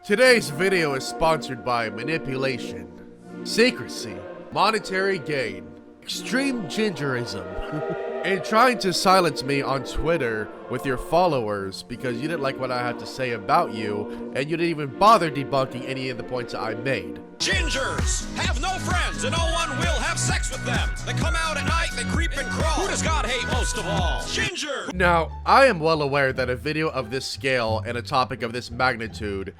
Today's video is sponsored by manipulation, secrecy, monetary gain, extreme gingerism, and trying to silence me on Twitter with your followers because you didn't like what I had to say about you and you didn't even bother debunking any of the points that I made. Gingers have no friends and no one will have sex with them. They come out at night, they creep and crawl. Who does God hate most of all? Ginger! Now, I am well aware that a video of this scale and a topic of this magnitude,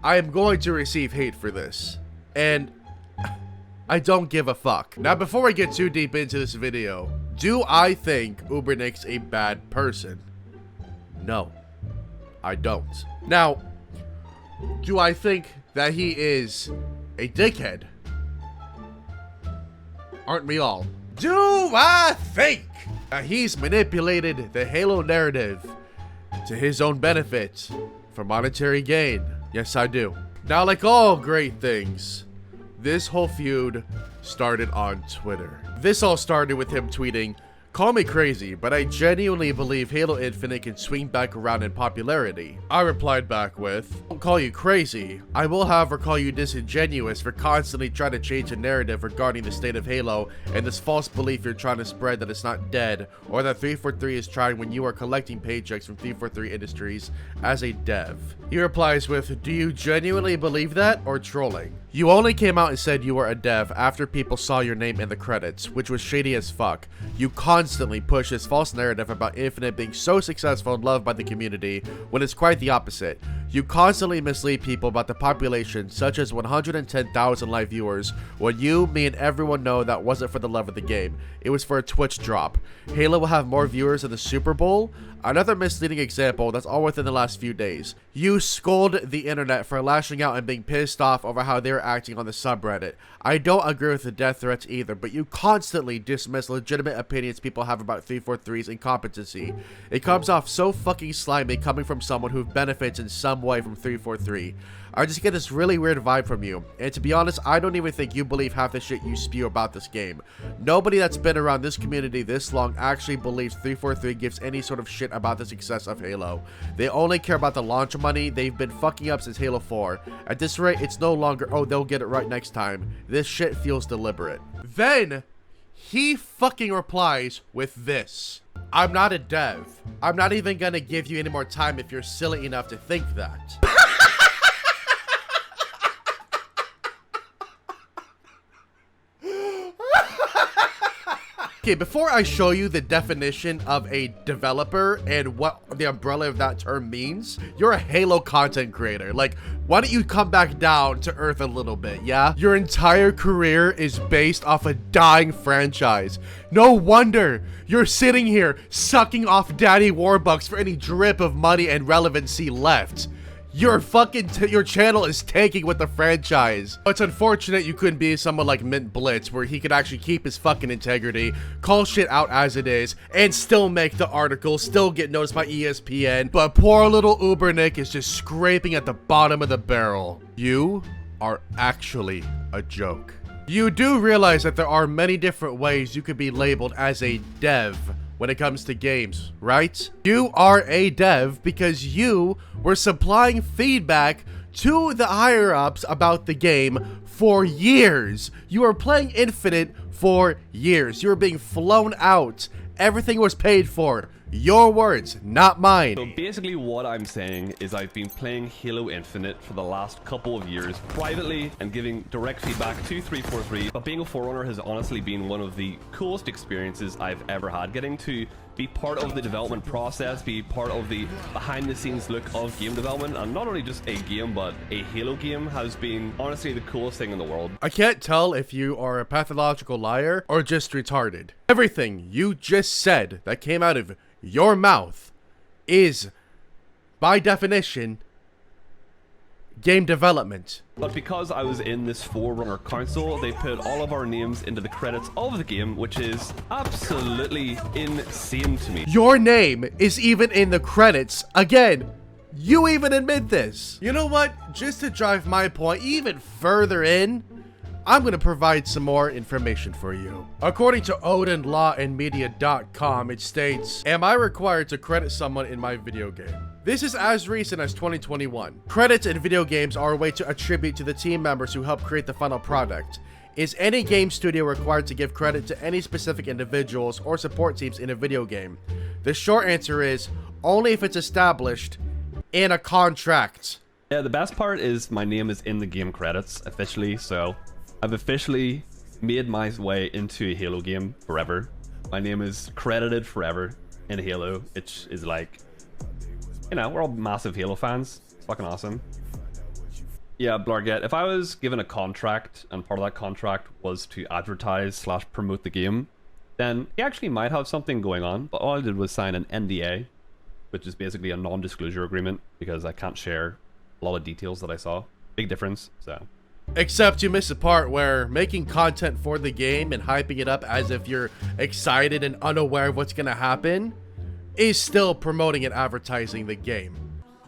I am going to receive hate for this. And I don't give a fuck. Now, before we get too deep into this video, do I think UberNick's a bad person? No, I don't. Now, do I think that he is a dickhead? Aren't we all? Do I think that he's manipulated the Halo narrative to his own benefit for monetary gain? Yes, I do. Now, like all great things, this whole feud started on Twitter. This all started with him tweeting, "Call me crazy, but I genuinely believe Halo Infinite can swing back around in popularity." I replied back with, "Don't call you crazy. I will, however, call you disingenuous for constantly trying to change the narrative regarding the state of Halo and this false belief you're trying to spread that it's not dead, or that 343 is trying when you are collecting paychecks from 343 Industries as a dev." He replies with, "Do you genuinely believe that, or trolling? You only came out and said you were a dev after people saw your name in the credits, which was shady as fuck. You constantly push this false narrative about Infinite being so successful and loved by the community when it's quite the opposite. You constantly mislead people about the population, such as 110,000 live viewers, when you, me, and everyone know that wasn't for the love of the game. It was for a Twitch drop. Halo will have more viewers than the Super Bowl. Another misleading example that's all within the last few days. You scold the internet for lashing out and being pissed off over how they're acting on the subreddit. I don't agree with the death threats either, but you constantly dismiss legitimate opinions people have about 343's incompetency. It comes off so fucking slimy coming from someone who benefits in some way from 343. I just get this really weird vibe from you, and to be honest, I don't even think you believe half the shit you spew about this game. Nobody that's been around this community this long actually believes 343 gives any sort of shit about the success of Halo. They only care about the launch money. They've been fucking up since Halo 4. At this rate, it's no longer, oh, they'll get it right next time. This shit feels deliberate." Then, he fucking replies with this. "I'm not a dev. I'm not even gonna give you any more time if you're silly enough to think that." Okay, before I show you the definition of a developer and what the umbrella of that term means, you're a Halo content creator. Like, why don't you come back down to earth a little bit, yeah? Your entire career is based off a dying franchise. No wonder you're sitting here sucking off daddy Warbucks for any drip of money and relevancy left. Your fucking your channel is tanking with the franchise. It's unfortunate you couldn't be someone like Mint Blitz, where he could actually keep his fucking integrity, call shit out as it is, and still make the article, still get noticed by ESPN. But poor little UberNick is just scraping at the bottom of the barrel. You are actually a joke. You do realize that there are many different ways you could be labeled as a dev when it comes to games, right? You are a dev because you were supplying feedback to the higher-ups about the game for years. You were playing Infinite for years. You were being flown out. Everything was paid for. Your words, not mine. So basically what I'm saying is I've been playing Halo Infinite for the last couple of years privately and giving direct feedback to 343, but being a Forerunner has honestly been one of the coolest experiences I've ever had. Getting to be part of the development process, be part of the behind the scenes look of game development, and not only just a game but a Halo game has been honestly the coolest thing in the world. I can't tell if you are a pathological liar or just retarded. Everything you just said that came out of your mouth is, by definition, game development. But because I was in this Forerunner Council, they put all of our names into the credits of the game, which is absolutely insane to me. Your name is even in the credits. Again, you even admit this. You know what? Just to drive my point even further in, I'm going to provide some more information for you. According to OdinLawandMedia.com, it states, am I required to credit someone in my video game? This is as recent as 2021. Credits in video games are a way to attribute to the team members who help create the final product. Is any game studio required to give credit to any specific individuals or support teams in a video game? The short answer is only if it's established in a contract. Yeah, the best part is my name is in the game credits officially, so I've officially made my way into a Halo game forever. My name is credited forever in Halo, which is like, you know, we're all massive Halo fans. It's fucking awesome. Yeah, Blarget, if I was given a contract and part of that contract was to advertise / promote the game, then he actually might have something going on, but all I did was sign an NDA, which is basically a non-disclosure agreement because I can't share a lot of details that I saw. Big difference, so. Except you miss a part where making content for the game and hyping it up as if you're excited and unaware of what's gonna happen is still promoting and advertising the game.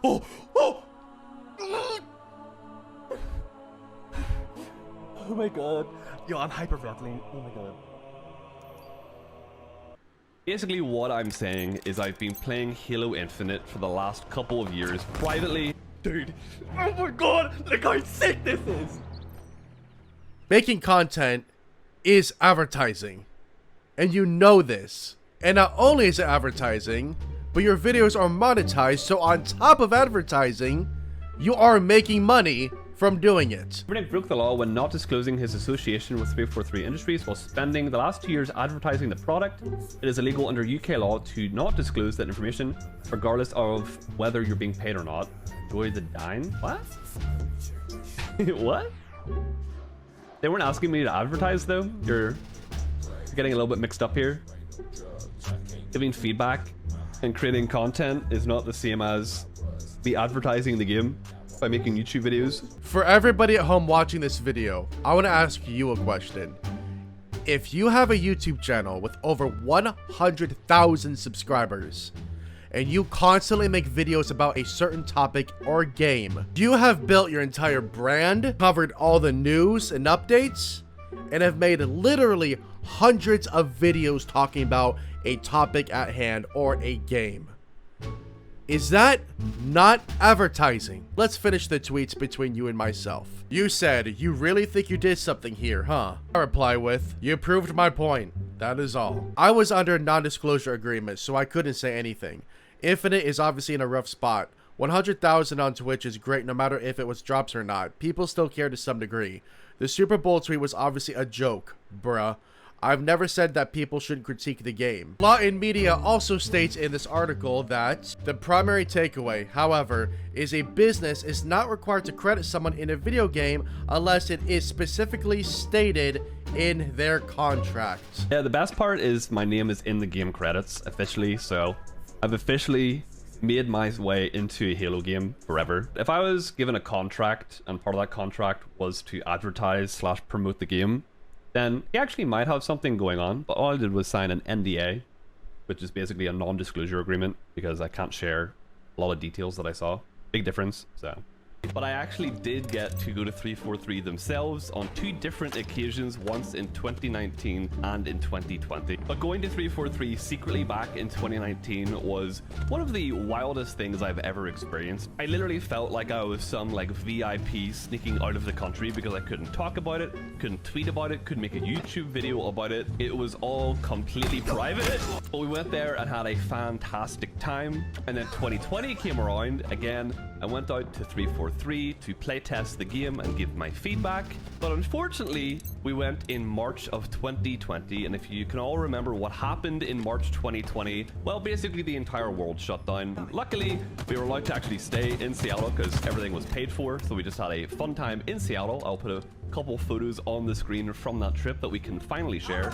Oh my god. Yo, I'm hyperventilating. Oh my god. Basically what I'm saying is I've been playing Halo Infinite for the last couple of years privately. Dude. Oh my god. Look how sick this is. Making content is advertising. And you know this. And not only is it advertising, but your videos are monetized, so on top of advertising, you are making money from doing it. UberNick broke the law when not disclosing his association with 343 Industries while spending the last 2 years advertising the product. It is illegal under UK law to not disclose that information, regardless of whether you're being paid or not. Enjoy the dine? What? What? They weren't asking me to advertise though. You're getting a little bit mixed up here. Giving feedback and creating content is not the same as be advertising the game by making YouTube videos. For everybody at home watching this video, I want to ask you a question. If you have a YouTube channel with over 100,000 subscribers and you constantly make videos about a certain topic or game, you have built your entire brand, covered all the news and updates, and have made literally hundreds of videos talking about a topic at hand or a game. Is that not advertising? Let's finish the tweets between you and myself. You said, you really think you did something here, huh? I reply with, you proved my point. That is all. I was under a non-disclosure agreement, so I couldn't say anything. Infinite is obviously in a rough spot. 100,000 on Twitch is great no matter if it was drops or not. People still care to some degree. The Super Bowl tweet was obviously a joke, bruh. I've never said that people shouldn't critique the game. Law and Media also states in this article that the primary takeaway, however, is a business is not required to credit someone in a video game unless it is specifically stated in their contract. Yeah, the best part is my name is in the game credits officially, so I've officially made my way into a Halo game forever. If I was given a contract and part of that contract was to advertise / promote the game, then he actually might have something going on, but all I did was sign an NDA, which is basically a non-disclosure agreement because I can't share a lot of details that I saw. Big difference, so. But I actually did get to go to 343 themselves on 2 different occasions, once in 2019 and in 2020. But going to 343 secretly back in 2019 was one of the wildest things I've ever experienced. I literally felt like I was some like VIP sneaking out of the country because I couldn't talk about it, couldn't tweet about it, couldn't make a YouTube video about it. It was all completely private. But we went there and had a fantastic time. And then 2020 came around again. I went out to 343 to play test the game and give my feedback, but unfortunately we went in March of 2020, and if you can all remember what happened in March 2020, well, basically the entire world shut down. Luckily we were allowed to actually stay in Seattle because everything was paid for, so we just had a fun time in Seattle. I'll put a couple photos on the screen from that trip that we can finally share.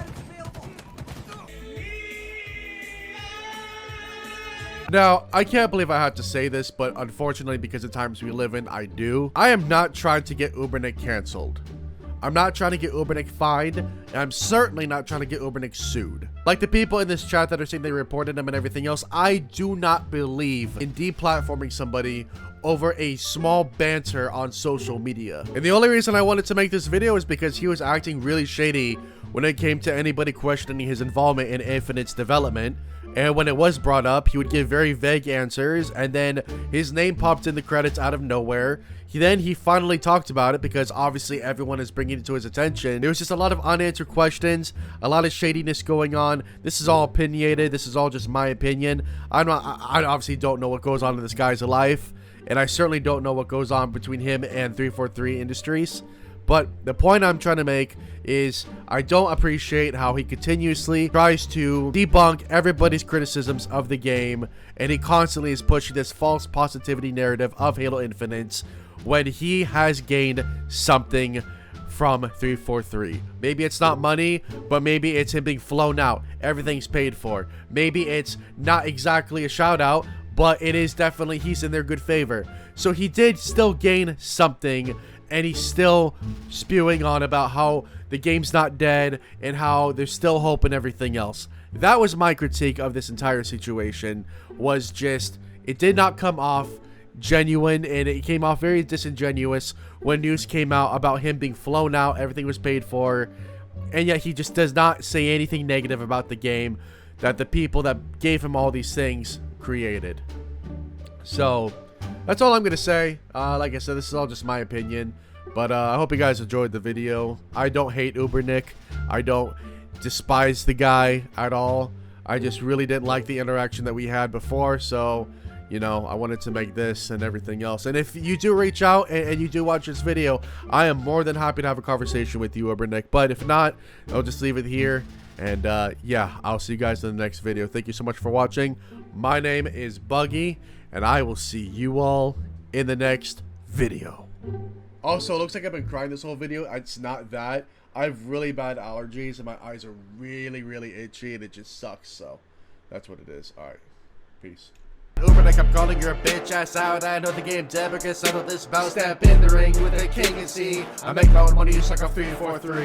Now, I can't believe I had to say this, but unfortunately, because of the times we live in, I do. I am not trying to get UberNick canceled. I'm not trying to get UberNick fined, and I'm certainly not trying to get UberNick sued. Like the people in this chat that are saying they reported him and everything else, I do not believe in deplatforming somebody over a small banter on social media. And the only reason I wanted to make this video is because he was acting really shady when it came to anybody questioning his involvement in Infinite's development. And when it was brought up, he would give very vague answers, and then his name popped in the credits out of nowhere. He finally talked about it because obviously everyone is bringing it to his attention. There was just a lot of unanswered questions, a lot of shadiness going on. This is all opinionated. This is all just my opinion. I obviously don't know what goes on in this guy's life, and I certainly don't know what goes on between him and 343 Industries. But the point I'm trying to make is I don't appreciate how he continuously tries to debunk everybody's criticisms of the game, and he constantly is pushing this false positivity narrative of Halo Infinite when he has gained something from 343. Maybe it's not money, but maybe it's him being flown out. Everything's paid for. Maybe it's not exactly a shout out, but it is definitely he's in their good favor. So he did still gain something, and he's still spewing on about how the game's not dead and how there's still hope and everything else. That was my critique of this entire situation, was just it did not come off genuine, and it came off very disingenuous when news came out about him being flown out, everything was paid for, and yet he just does not say anything negative about the game that the people that gave him all these things created. So that's all I'm gonna say. Like I said, this is all just my opinion, but I hope you guys enjoyed the video. I don't hate UberNick. I don't despise the guy at all. I just really didn't like the interaction that we had before, so you know, I wanted to make this and everything else. And if you do reach out and you do watch this video, I am more than happy to have a conversation with you, UberNick. But if not, I'll just leave it here. And yeah, I'll see you guys in the next video. Thank you so much for watching. My name is Buggie, and I will see you all in the next video. Also, it looks like I've been crying this whole video. It's not that. I have really bad allergies, and my eyes are really, really itchy, and it just sucks. So that's what it is. All right. Peace. UberNick, I'm calling your bitch ass out. I know the game dead because I know this bout. Step in the ring with the king and see. I make my own money, you suck on 343.